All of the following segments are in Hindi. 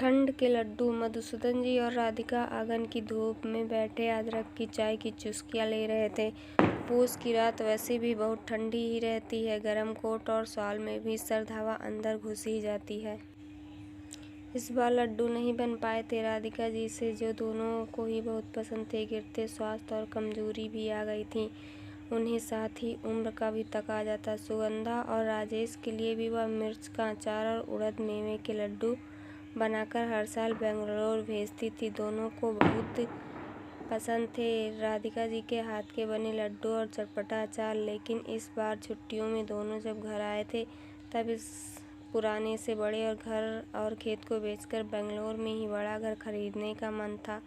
ठंड के लड्डू। मधुसूदन जी और राधिका आंगन की धूप में बैठे अदरक की चाय की चुस्कियां ले रहे थे। पूस की रात वैसे भी बहुत ठंडी ही रहती है। गर्म कोट और शॉल में भी सर्द हवा अंदर घुस ही जाती है। इस बार लड्डू नहीं बन पाए थे राधिका जी से, जो दोनों को ही बहुत पसंद थे। गिरते स्वास्थ्य और कमजोरी भी आ गई थी उन्हें, साथ ही उम्र का भी तकाजा था। सुगंधा और राजेश के लिए भी वह मिर्च का अचार और उड़द मेवे के लड्डू बनाकर हर साल बेंगलोर भेजती थी। दोनों को बहुत पसंद थे राधिका जी के हाथ के बने लड्डू और चटपटा अचार। लेकिन इस बार छुट्टियों में दोनों जब घर आए थे, तब इस पुराने से बड़े और घर और खेत को बेचकर बेंगलोर में ही बड़ा घर खरीदने का मन था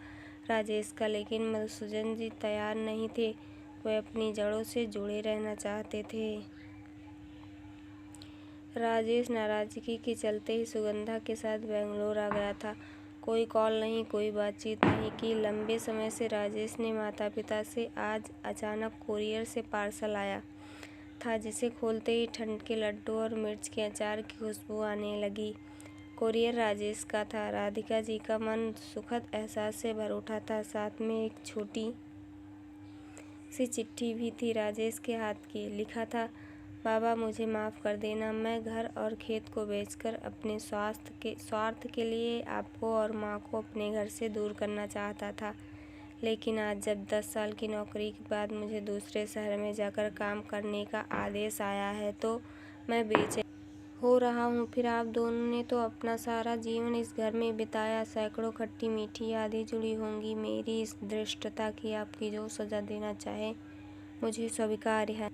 राजेश का। लेकिन मधुसूदन जी तैयार नहीं थे, वे अपनी जड़ों से जुड़े रहना चाहते थे। राजेश नाराजगी के चलते ही सुगंधा के साथ बेंगलोर आ गया था। कोई कॉल नहीं, कोई बातचीत नहीं की। लंबे समय से राजेश ने माता पिता से आज अचानक कोरियर से पार्सल आया था, जिसे खोलते ही ठंड के लड्डू और मिर्च के अचार की खुशबू आने लगी। कोरियर राजेश का था। राधिका जी का मन सुखद एहसास से भर उठा था। साथ में एक छोटी सी चिट्ठी भी थी राजेश के हाथ की। लिखा था, बाबा मुझे माफ़ कर देना, मैं घर और खेत को बेचकर अपने स्वार्थ के लिए आपको और माँ को अपने घर से दूर करना चाहता था। लेकिन आज जब 10 साल की नौकरी के बाद मुझे दूसरे शहर में जाकर काम करने का आदेश आया है, तो मैं बेचैन हो रहा हूँ। फिर आप दोनों ने तो अपना सारा जीवन इस घर में बिताया। सैकड़ों खट्टी मीठी यादें जुड़ी होंगी मेरी इस धृष्टता की। आपकी जो सज़ा देना चाहे मुझे स्वीकार्य है।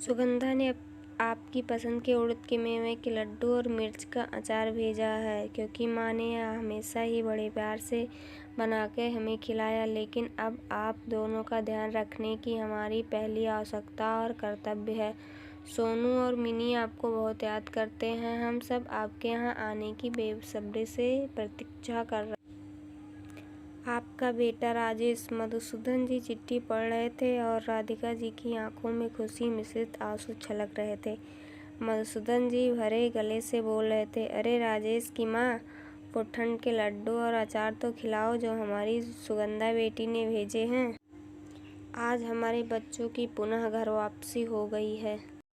सुगंधा ने आपकी पसंद के उड़द के मेवे के लड्डू और मिर्च का अचार भेजा है, क्योंकि माँ ने यह हमेशा ही बड़े प्यार से बना के हमें खिलाया। लेकिन अब आप दोनों का ध्यान रखने की हमारी पहली आवश्यकता और कर्तव्य है। सोनू और मिनी आपको बहुत याद करते हैं। हम सब आपके यहाँ आने की बेसब्री से प्रतीक्षा कर रहे हैं। आपका बेटा राजेश। मधुसूदन जी चिट्ठी पढ़ रहे थे और राधिका जी की आंखों में खुशी मिश्रित आंसू छलक रहे थे। मधुसूदन जी भरे गले से बोल रहे थे, अरे राजेश की माँ, वो ठंड के लड्डू और अचार तो खिलाओ जो हमारी सुगंधा बेटी ने भेजे हैं। आज हमारे बच्चों की पुनः घर वापसी हो गई है।